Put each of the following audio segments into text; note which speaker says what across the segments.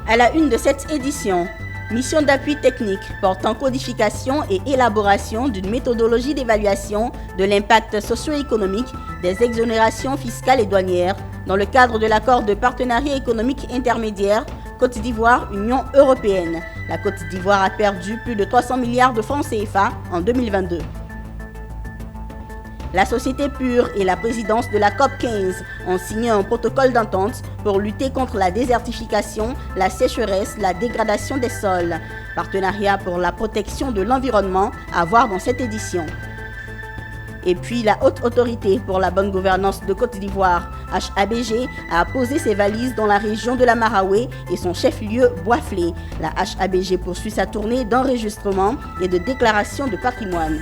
Speaker 1: À la une de cette édition, mission d'appui technique portant codification et élaboration d'une méthodologie d'évaluation de l'impact socio-économique des exonérations fiscales et douanières dans le cadre de l'accord de partenariat économique intermédiaire Côte d'Ivoire-Union européenne. La Côte d'Ivoire a perdu plus de 300 milliards de francs CFA en 2022. La société Pure et la présidence de la COP 15 ont signé un protocole d'entente pour lutter contre la désertification, la sécheresse, la dégradation des sols. Partenariat pour la protection de l'environnement à voir dans cette édition. Et puis la Haute Autorité pour la bonne gouvernance de Côte d'Ivoire, HABG, a posé ses valises dans la région de la Maraoué et son chef-lieu Boisflé. La HABG poursuit sa tournée d'enregistrement et de déclaration de patrimoine.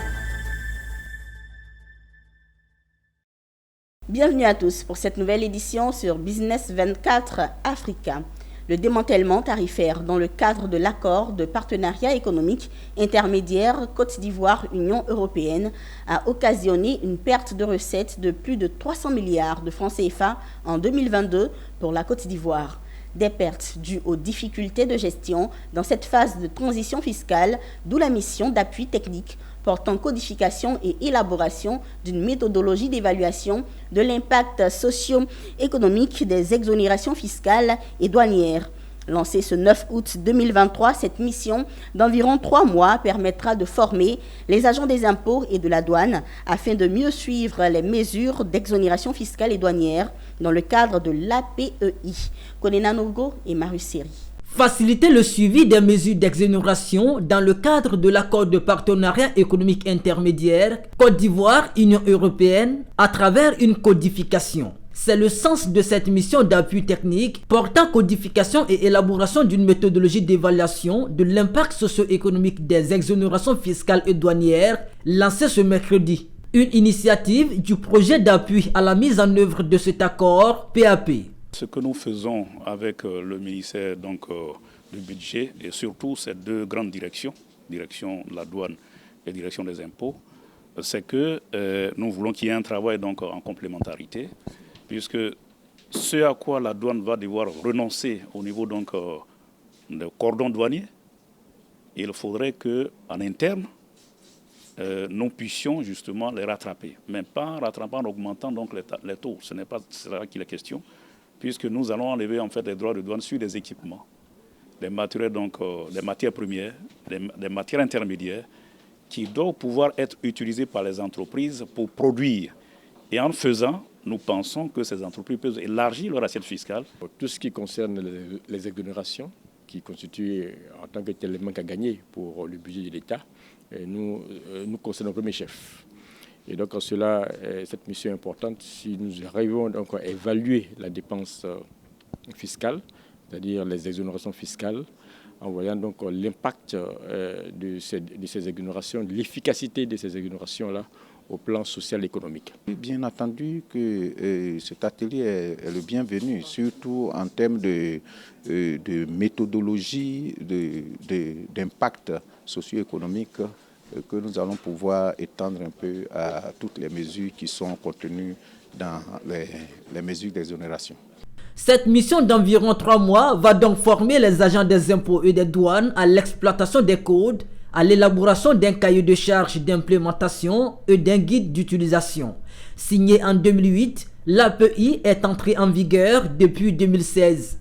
Speaker 1: Bienvenue à tous pour cette nouvelle édition sur Business 24 Africa. Le démantèlement tarifaire dans le cadre de l'accord de partenariat économique intermédiaire Côte d'Ivoire-Union européenne a occasionné une perte de recettes de plus de 300 milliards de francs CFA en 2022 pour la Côte d'Ivoire. Des pertes dues aux difficultés de gestion dans cette phase de transition fiscale, d'où la mission d'appui technique portant codification et élaboration d'une méthodologie d'évaluation de l'impact socio-économique des exonérations fiscales et douanières. Lancée ce 9 août 2023, cette mission d'environ 3 mois permettra de former les agents des impôts et de la douane afin de mieux suivre les mesures d'exonération fiscale et douanière dans le cadre de l'APEI. Konena Nogo et Marius Seri.
Speaker 2: Faciliter le suivi des mesures d'exonération dans le cadre de l'accord de partenariat économique intermédiaire Côte d'Ivoire-Union européenne à travers une codification. C'est le sens de cette mission d'appui technique portant codification et élaboration d'une méthodologie d'évaluation de l'impact socio-économique des exonérations fiscales et douanières lancée ce mercredi. Une initiative du projet d'appui à la mise en œuvre de cet accord PAP.
Speaker 3: Ce que nous faisons avec le ministère du budget et surtout ces deux grandes directions, direction de la douane et direction des impôts, c'est que nous voulons qu'il y ait un travail en complémentarité, puisque ce à quoi la douane va devoir renoncer au niveau de cordon douanier, il faudrait qu'en interne, nous puissions justement les rattraper, mais pas en rattrapant, en augmentant les taux. Ce n'est pas cela qu'il est question, puisque nous allons enlever en fait les droits de douane sur des équipements, des matériels, des matières premières, des matières intermédiaires qui doivent pouvoir être utilisées par les entreprises pour produire. Et en faisant, nous pensons que ces entreprises peuvent élargir leur assiette fiscale.
Speaker 4: Pour tout ce qui concerne les exonérations, qui constituent en tant que tel élément à gagner pour le budget de l'État, nous concernons le premier chef. Et donc en cela, cette mission est importante. Si nous arrivons donc à évaluer la dépense fiscale, c'est-à-dire les exonérations fiscales, en voyant donc l'impact de ces exonérations, l'efficacité de ces exonérations-là au plan social et économique.
Speaker 5: Bien entendu que cet atelier est le bienvenu, surtout en termes de méthodologie, d'impact socio-économique que nous allons pouvoir étendre un peu à toutes les mesures qui sont contenues dans les mesures d'exonération.
Speaker 2: Cette mission d'environ 3 mois va donc former les agents des impôts et des douanes à l'exploitation des codes, à l'élaboration d'un cahier de charges d'implémentation et d'un guide d'utilisation. Signé en 2008, l'APEI est entrée en vigueur depuis 2016.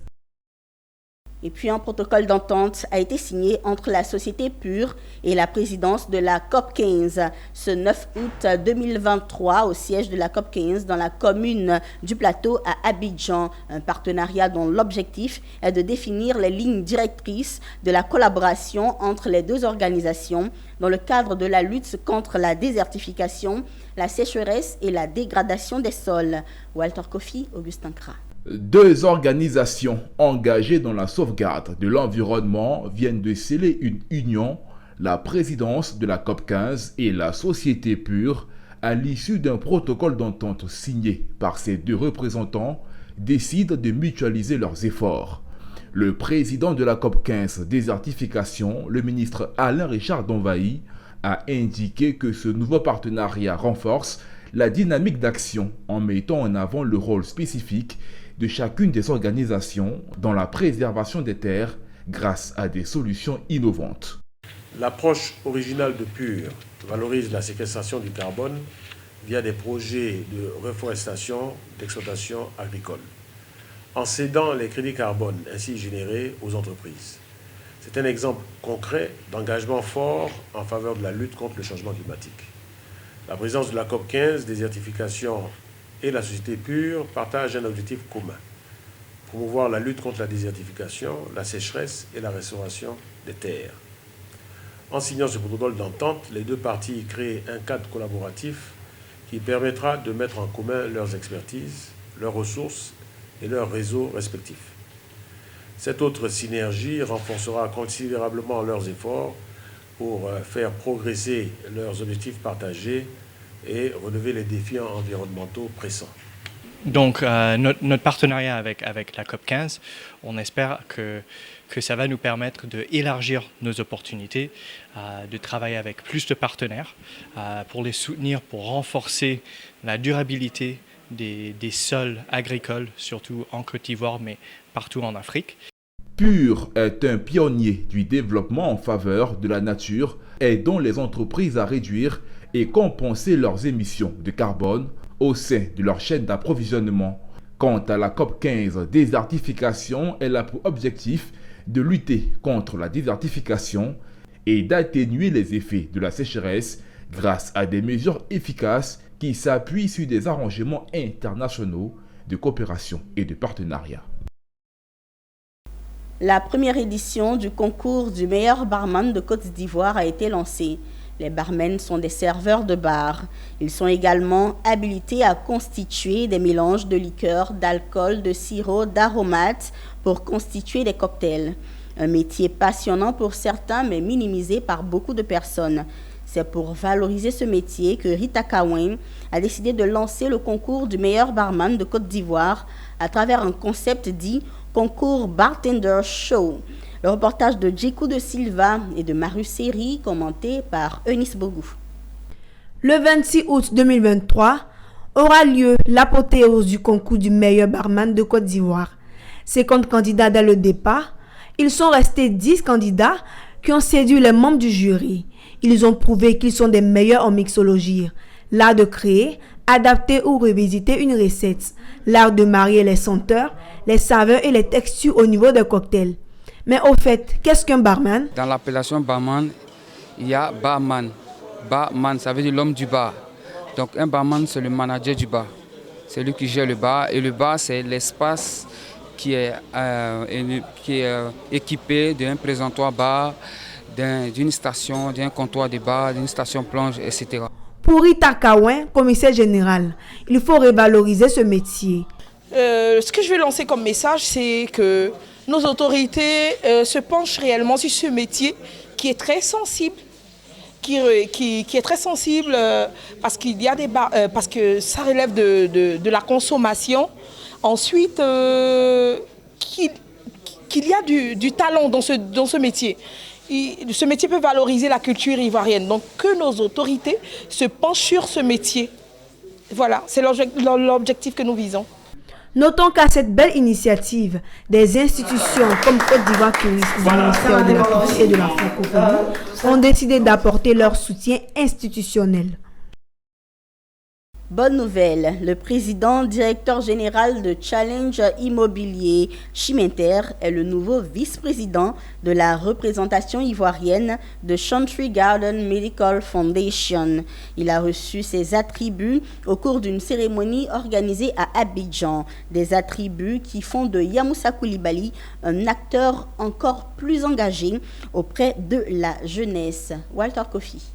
Speaker 1: Et puis un protocole d'entente a été signé entre la société Pure et la présidence de la COP 15 ce 9 août 2023 au siège de la COP 15 dans la commune du Plateau à Abidjan. Un partenariat dont l'objectif est de définir les lignes directrices de la collaboration entre les deux organisations dans le cadre de la lutte contre la désertification, la sécheresse et la dégradation des sols. Walter Kofi, Augustin Kra.
Speaker 6: Deux organisations engagées dans la sauvegarde de l'environnement viennent de sceller une union, la présidence de la COP 15 et la société Pure, à l'issue d'un protocole d'entente signé par ces deux représentants, décident de mutualiser leurs efforts. Le président de la COP 15 désertification, le ministre Alain Richard Donvaï, a indiqué que ce nouveau partenariat renforce la dynamique d'action en mettant en avant le rôle spécifique de chacune des organisations dans la préservation des terres grâce à des solutions innovantes.
Speaker 7: L'approche originale de PUR valorise la séquestration du carbone via des projets de reforestation, d'exploitation agricole, en cédant les crédits carbone ainsi générés aux entreprises. C'est un exemple concret d'engagement fort en faveur de la lutte contre le changement climatique. La présidence de la COP15, désertification et la société PUR partagent un objectif commun: promouvoir la lutte contre la désertification, la sécheresse et la restauration des terres. En signant ce protocole d'entente, les deux parties créent un cadre collaboratif qui permettra de mettre en commun leurs expertises, leurs ressources et leurs réseaux respectifs. Cette autre synergie renforcera considérablement leurs efforts pour faire progresser leurs objectifs partagés et relever les défis environnementaux pressants.
Speaker 8: Donc notre partenariat avec la COP15, on espère que ça va nous permettre d'élargir nos opportunités, de travailler avec plus de partenaires, pour les soutenir, pour renforcer la durabilité des sols agricoles, surtout en Côte d'Ivoire, mais partout en Afrique.
Speaker 6: PUR est un pionnier du développement en faveur de la nature, aidant les entreprises à réduire et compenser leurs émissions de carbone au sein de leur chaîne d'approvisionnement. Quant à la COP15 désertification, elle a pour objectif de lutter contre la désertification et d'atténuer les effets de la sécheresse grâce à des mesures efficaces qui s'appuient sur des arrangements internationaux de coopération et de partenariat.
Speaker 1: La première édition du concours du meilleur barman de Côte d'Ivoire a été lancée. Les barmen sont des serveurs de bar. Ils sont également habilités à constituer des mélanges de liqueurs, d'alcool, de sirop, d'aromates pour constituer des cocktails. Un métier passionnant pour certains mais minimisé par beaucoup de personnes. C'est pour valoriser ce métier que Rita Kawen a décidé de lancer le concours du meilleur barman de Côte d'Ivoire à travers un concept dit Concours Bartender Show. Le reportage de Djikou de Silva et de Maru Seri, commenté par Eunice Bogou.
Speaker 9: Le 26 août 2023 aura lieu l'apothéose du concours du meilleur barman de Côte d'Ivoire. 50 candidats dès le départ. Ils sont restés 10 candidats qui ont séduit les membres du jury. Ils ont prouvé qu'ils sont des meilleurs en mixologie, l'art de créer, adapter ou revisiter une recette, l'art de marier les senteurs, les saveurs et les textures au niveau des cocktails. Mais au fait, qu'est-ce qu'un barman?
Speaker 10: Dans l'appellation barman, il y a barman. Barman, ça veut dire l'homme du bar. Donc un barman, c'est le manager du bar. C'est lui qui gère le bar. Et le bar, c'est l'espace qui est équipé d'un présentoir bar, d'une station, d'un comptoir de bar, d'une station plonge, etc.
Speaker 9: Pour Rita Kawen, commissaire général, il faut revaloriser ce métier.
Speaker 11: Ce que je vais lancer comme message, c'est que nos autorités se penchent réellement sur ce métier qui est très sensible, qui est très sensible parce qu'il y a parce que ça relève de la consommation. Ensuite, qu'il y a du talent dans ce métier. Ce métier peut valoriser la culture ivoirienne. Donc que nos autorités se penchent sur ce métier. Voilà, c'est l'objectif que nous visons.
Speaker 9: Notons qu'à cette belle initiative, des institutions comme Côte d'Ivoire Tourisme, le ministère de la Culture et de la Francophonie ont décidé d'apporter leur soutien institutionnel.
Speaker 1: Bonne nouvelle, le président directeur général de Challenge Immobilier, Chimenter, est le nouveau vice-président de la représentation ivoirienne de Chantry Garden Medical Foundation. Il a reçu ses attributs au cours d'une cérémonie organisée à Abidjan. Des attributs qui font de Yamoussa Koulibaly un acteur encore plus engagé auprès de la jeunesse. Walter Kofi.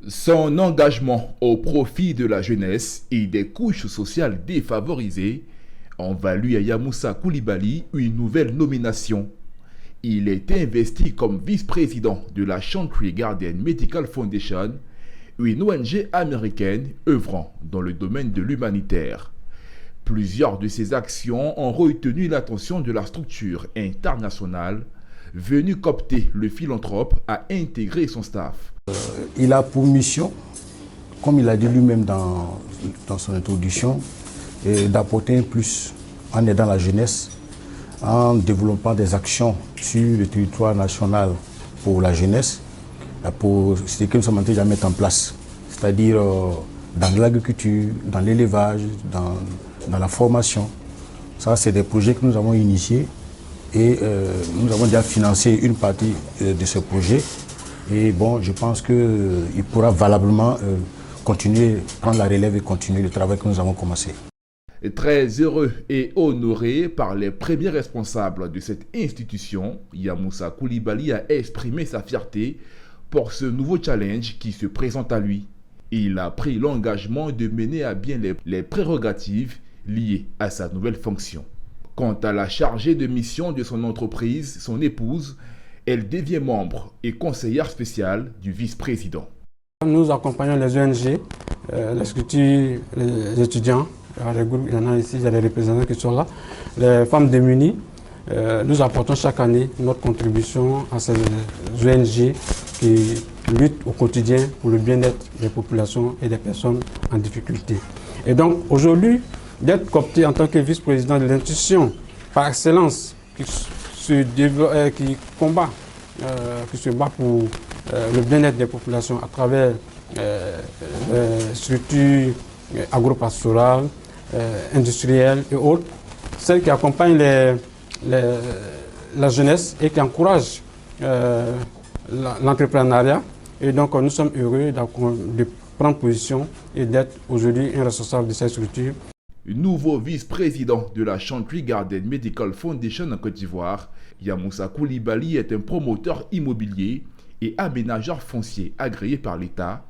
Speaker 6: Son engagement au profit de la jeunesse et des couches sociales défavorisées ont valu à Yamoussa Koulibaly une nouvelle nomination. Il est investi comme vice-président de la Chantry Garden Medical Foundation, une ONG américaine œuvrant dans le domaine de l'humanitaire. Plusieurs de ses actions ont retenu l'attention de la structure internationale venue coopter le philanthrope à intégrer son staff.
Speaker 12: Il a pour mission, comme il a dit lui-même dans son introduction, d'apporter un plus en aidant la jeunesse, en développant des actions sur le territoire national pour la jeunesse, pour ce que nous sommes en train de mettre en place, c'est-à-dire dans l'agriculture, dans l'élevage, dans la formation. Ça, c'est des projets que nous avons initiés et nous avons déjà financé une partie de ce projet. Et bon, je pense qu'il pourra valablement continuer, prendre la relève et continuer le travail que nous avons commencé.
Speaker 6: Très heureux et honoré par les premiers responsables de cette institution, Yamoussa Koulibaly a exprimé sa fierté pour ce nouveau challenge qui se présente à lui. Il a pris l'engagement de mener à bien les prérogatives liées à sa nouvelle fonction. Quant à la chargée de mission de son entreprise, son épouse, elle devient membre et conseillère spéciale du vice-président.
Speaker 13: Nous accompagnons les ONG, les structures, les étudiants. Les groupes, il y en a ici, il y a des représentants qui sont là. Les femmes démunies, nous apportons chaque année notre contribution à ces ONG qui luttent au quotidien pour le bien-être des populations et des personnes en difficulté. Et donc aujourd'hui, d'être coopté en tant que vice-président de l'institution par excellence qui combat, qui se bat pour le bien-être des populations à travers les structures agro-pastorales, industrielles et autres, celles qui accompagnent la jeunesse et qui encouragent l'entrepreneuriat. Et donc nous sommes heureux de prendre position et d'être aujourd'hui un responsable de cette structure.
Speaker 6: Nouveau vice-président de la Chantry Garden Medical Foundation en Côte d'Ivoire, Yamoussa Koulibaly est un promoteur immobilier et aménageur foncier agréé par l'État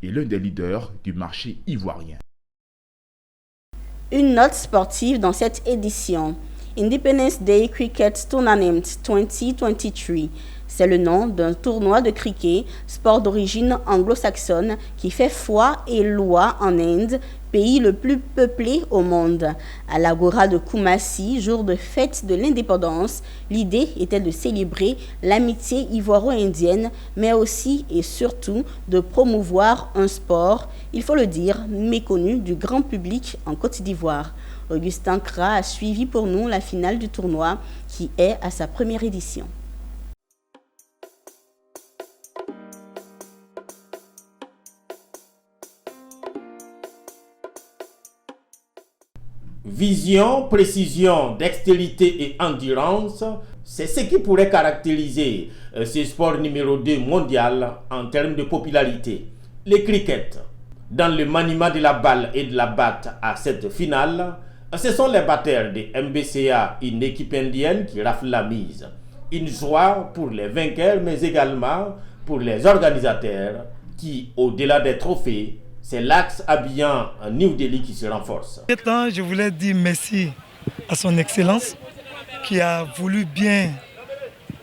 Speaker 6: et l'un des leaders du marché ivoirien.
Speaker 1: Une note sportive dans cette édition. Independence Day Cricket Tournament 2023. C'est le nom d'un tournoi de cricket, sport d'origine anglo-saxonne qui fait foi et loi en Inde, pays le plus peuplé au monde. À l'Agora de Kumasi, jour de fête de l'indépendance, l'idée était de célébrer l'amitié ivoiro-indienne, mais aussi et surtout de promouvoir un sport, il faut le dire, méconnu du grand public en Côte d'Ivoire. Augustin Kra a suivi pour nous la finale du tournoi qui est à sa première édition.
Speaker 14: Vision, précision, dextérité et endurance, c'est ce qui pourrait caractériser ce sport numéro 2 mondial en termes de popularité. Le cricket, dans le maniement de la balle et de la batte à cette finale, ce sont les batteurs de MBCA, une équipe indienne qui rafle la mise. Une joie pour les vainqueurs, mais également pour les organisateurs qui, au-delà des trophées, c'est l'axe habillant New Delhi qui se renforce.
Speaker 15: Je voulais dire merci à son Excellence qui a voulu bien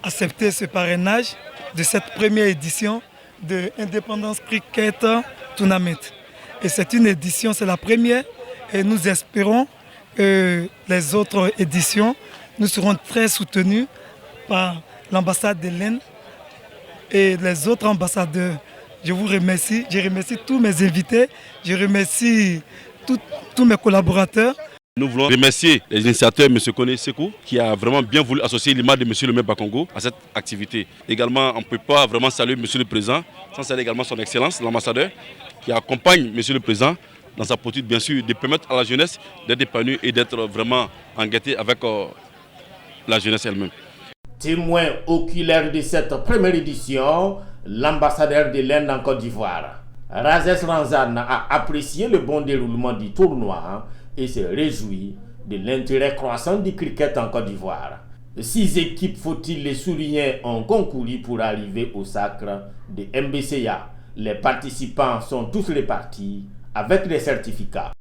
Speaker 15: accepter ce parrainage de cette première édition de Independence Cricket Tournament. Et c'est une édition, c'est la première et nous espérons que les autres éditions, nous serons très soutenus par l'ambassade de l'Inde et les autres ambassadeurs. Je vous remercie, je remercie tous mes invités, je remercie tous mes collaborateurs.
Speaker 16: Nous voulons remercier les initiateurs, M. Kone Sekou, qui a vraiment bien voulu associer l'image de M. le maire Bakongo à cette activité. Également, on ne peut pas vraiment saluer M. le Président, sans saluer également son Excellence, l'ambassadeur, qui accompagne M. le Président dans sa politique, bien sûr, de permettre à la jeunesse d'être épanouie et d'être vraiment engagée avec la jeunesse elle-même.
Speaker 14: Témoin oculaire de cette première édition, l'ambassadeur de l'Inde en Côte d'Ivoire, Razes Ranzan, a apprécié le bon déroulement du tournoi et se réjouit de l'intérêt croissant du cricket en Côte d'Ivoire. 6 équipes, faut-il les souligner, ont concouru pour arriver au sacre de MBCA. Les participants sont tous répartis avec des certificats.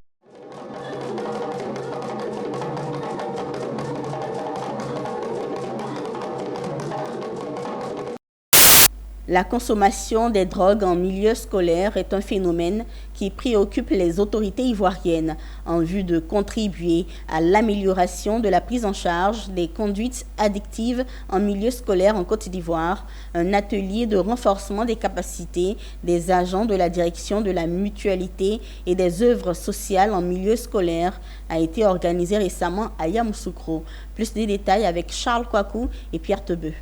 Speaker 1: La consommation des drogues en milieu scolaire est un phénomène qui préoccupe les autorités ivoiriennes en vue de contribuer à l'amélioration de la prise en charge des conduites addictives en milieu scolaire en Côte d'Ivoire. Un atelier de renforcement des capacités des agents de la direction de la mutualité et des œuvres sociales en milieu scolaire a été organisé récemment à Yamoussoukro. Plus de détails avec Charles Kouakou et Pierre Tebeu.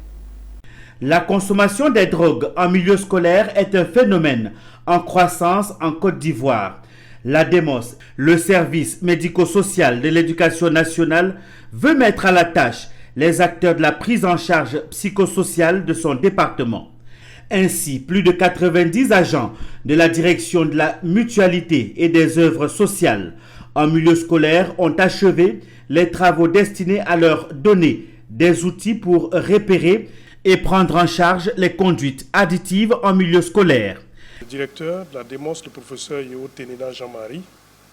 Speaker 17: La consommation des drogues en milieu scolaire est un phénomène en croissance en Côte d'Ivoire. La DEMOS, le service médico-social de l'éducation nationale, veut mettre à la tâche les acteurs de la prise en charge psychosociale de son département. Ainsi, plus de 90 agents de la direction de la mutualité et des œuvres sociales en milieu scolaire ont achevé les travaux destinés à leur donner des outils pour repérer et prendre en charge les conduites additives en milieu scolaire.
Speaker 18: Le directeur de la DEMOS, le professeur Yeo Tenena Jean-Marie,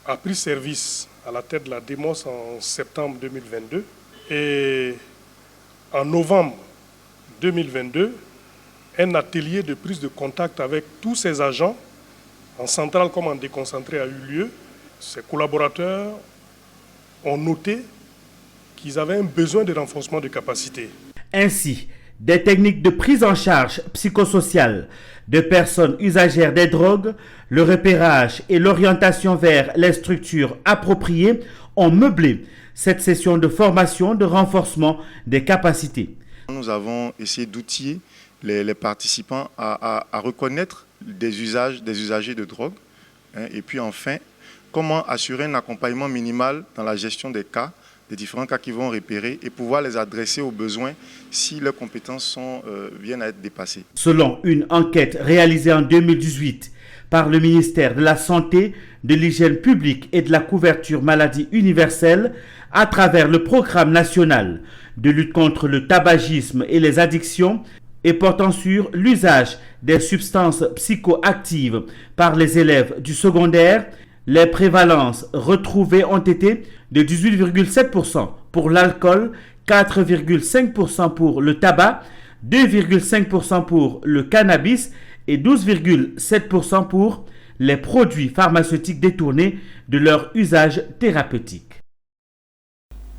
Speaker 18: a pris service à la tête de la DEMOS en septembre 2022 et en novembre 2022, un atelier de prise de contact avec tous ces agents, en centrale comme en déconcentré, a eu lieu. Ses collaborateurs ont noté qu'ils avaient un besoin de renforcement de capacité.
Speaker 17: Ainsi, des techniques de prise en charge psychosociale de personnes usagères des drogues, le repérage et l'orientation vers les structures appropriées ont meublé cette session de formation de renforcement des capacités.
Speaker 19: Nous avons essayé d'outiller les participants à reconnaître des usagers de drogue, et puis enfin, comment assurer un accompagnement minimal dans la gestion des cas, des différents cas qui vont repérer et pouvoir les adresser aux besoins si leurs compétences viennent à être dépassées.
Speaker 17: Selon une enquête réalisée en 2018 par le ministère de la Santé, de l'Hygiène publique et de la couverture maladie universelle, à travers le programme national de lutte contre le tabagisme et les addictions et portant sur l'usage des substances psychoactives par les élèves du secondaire, les prévalences retrouvées ont été de 18,7% pour l'alcool, 4,5% pour le tabac, 2,5% pour le cannabis et 12,7% pour les produits pharmaceutiques détournés de leur usage thérapeutique.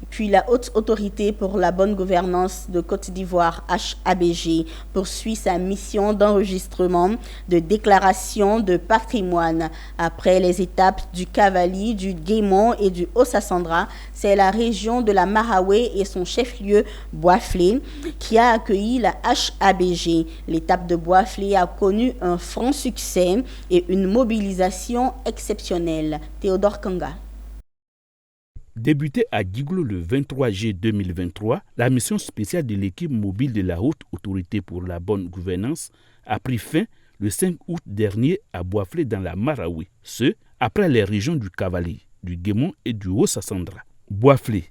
Speaker 1: Puis la Haute Autorité pour la bonne gouvernance de Côte d'Ivoire, HABG, poursuit sa mission d'enregistrement de déclaration de patrimoine. Après les étapes du Cavali, du Guémon et du Haut-Sassandra, c'est la région de la Maraoué et son chef-lieu, Boisflé, qui a accueilli la HABG. L'étape de Boisflé a connu un franc succès et une mobilisation exceptionnelle. Théodore Kanga.
Speaker 20: Débutée à Guiglo le 23 juillet 2023, la mission spéciale de l'équipe mobile de la Haute Autorité pour la bonne gouvernance a pris fin le 5 août dernier à Boisflé dans la Maraoué, ce après les régions du Cavalier, du Guémon et du Haut-Sassandra. Boisflé,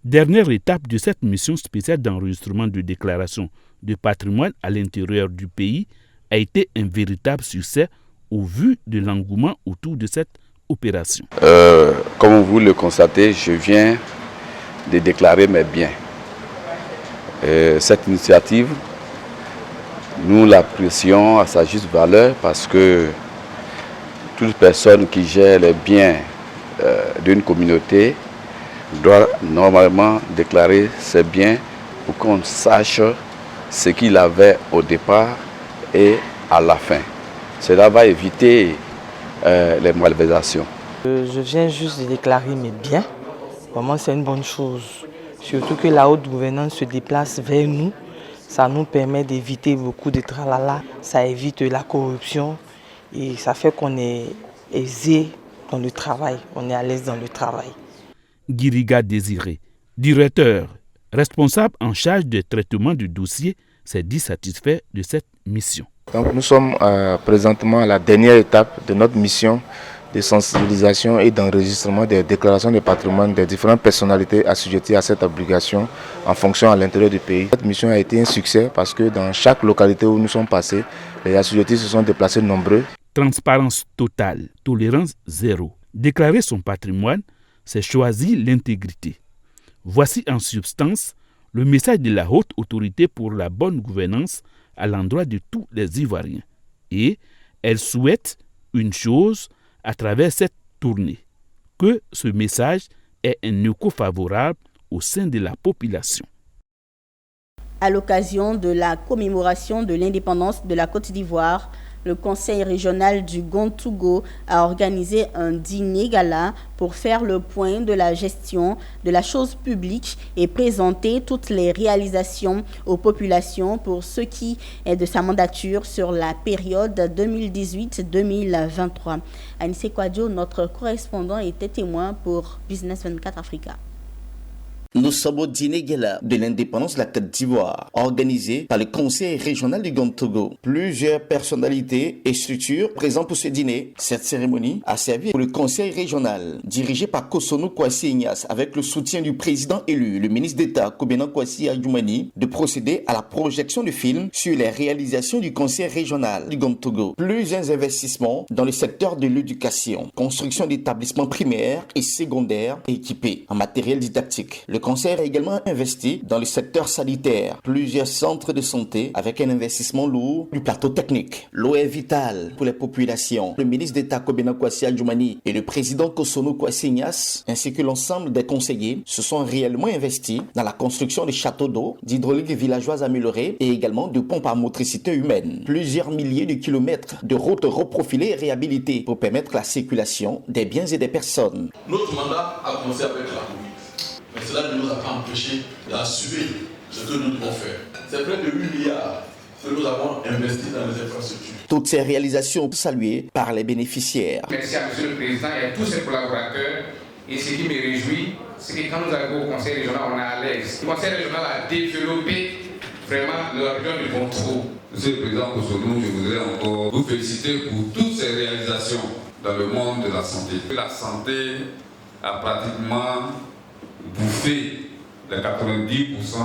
Speaker 20: dernière étape de cette mission spéciale d'enregistrement de déclaration de patrimoine à l'intérieur du pays, a été un véritable succès au vu de l'engouement autour de cette opération.
Speaker 21: Comme vous le constatez, je viens de déclarer mes biens. Cette initiative, nous l'apprécions à sa juste valeur parce que toute personne qui gère les biens d'une communauté doit normalement déclarer ses biens pour qu'on sache ce qu'il avait au départ et à la fin. Cela va éviter les malversations.
Speaker 22: Je viens juste de déclarer mes biens. Vraiment, c'est une bonne chose. Surtout que la haute gouvernance se déplace vers nous. Ça nous permet d'éviter beaucoup de tralala. Ça évite la corruption et ça fait qu'on est aisé dans le travail. On est à l'aise dans le travail.
Speaker 20: Guiriga Désiré, directeur, responsable en charge du traitement du dossier, s'est dit satisfait de cette mission.
Speaker 23: Donc nous sommes présentement à la dernière étape de notre mission de sensibilisation et d'enregistrement des déclarations de patrimoine des différentes personnalités assujetties à cette obligation en fonction à l'intérieur du pays. Cette mission a été un succès parce que dans chaque localité où nous sommes passés, les assujettis se sont déplacés nombreux.
Speaker 20: Transparence totale, tolérance zéro. Déclarer son patrimoine, c'est choisir l'intégrité. Voici en substance le message de la Haute Autorité pour la bonne gouvernance à l'endroit de tous les Ivoiriens. Et elle souhaite une chose à travers cette tournée, que ce message ait un écho favorable au sein de la population.
Speaker 1: À l'occasion de la commémoration de l'indépendance de la Côte d'Ivoire, le Conseil régional du Gontogo a organisé un dîner gala pour faire le point de la gestion de la chose publique et présenter toutes les réalisations aux populations pour ce qui est de sa mandature sur la période 2018-2023. Anissé Kwadjo, notre correspondant, était témoin pour Business 24 Africa.
Speaker 3: Nous sommes au dîner gala de l'indépendance de la Côte d'Ivoire, organisé par le Conseil régional du Gontogo. Plusieurs personnalités et structures présentes pour ce dîner. Cette cérémonie a servi pour le Conseil régional, dirigé par Kosono Kwasi Ignace, avec le soutien du président élu, le ministre d'État Kobena Kwasi Adjoumani, de procéder à la projection de films sur les réalisations du Conseil régional du Gontogo. Plusieurs investissements dans le secteur de l'éducation, construction d'établissements primaires et secondaires équipés en matériel didactique. Le Conseil a également investi dans le secteur sanitaire, plusieurs centres de santé avec un investissement lourd du plateau technique. L'eau est vitale pour les populations. Le ministre d'État Kobena Kwasi Adjoumani et le président Kosono Kwasi Ignace, ainsi que l'ensemble des conseillers, se sont réellement investis dans la construction de châteaux d'eau, d'hydrauliques villageoises améliorées et également de pompes à motricité humaine. Plusieurs milliers de kilomètres de routes reprofilées et réhabilitées pour permettre la circulation des biens et des personnes.
Speaker 4: Notre mandat a commencé avec la Covid. Mais cela ne nous a pas empêché d'assumer ce que nous devons faire. C'est près de 8 milliards que nous avons investi dans les infrastructures.
Speaker 3: Toutes ces réalisations saluées par les bénéficiaires.
Speaker 5: Merci à M. le Président et à tous ses collaborateurs. Et ce qui me réjouit, c'est que quand nous arrivons au Conseil régional, on est à l'aise. Le Conseil régional a développé vraiment la région du Gontogo.
Speaker 24: Monsieur le Président Kosono, je voudrais encore vous féliciter pour toutes ces réalisations dans le monde de la santé. La santé a pratiquement bouffé les 90%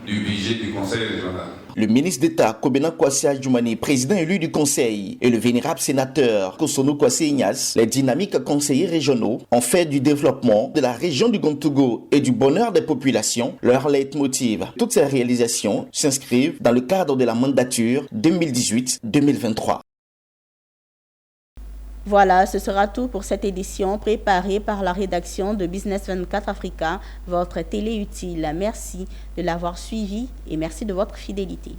Speaker 24: du budget du Conseil régional.
Speaker 3: Le ministre d'État Kobena Kwasi Adjoumani, président élu du Conseil, et le vénérable sénateur Kosono Kwasi Ignace, les dynamiques conseillers régionaux, ont fait du développement de la région du Gontogo et du bonheur des populations leur leitmotiv. Toutes ces réalisations s'inscrivent dans le cadre de la mandature 2018-2023.
Speaker 1: Voilà, ce sera tout pour cette édition préparée par la rédaction de Business 24 Africa, votre télé utile. Merci de l'avoir suivi et merci de votre fidélité.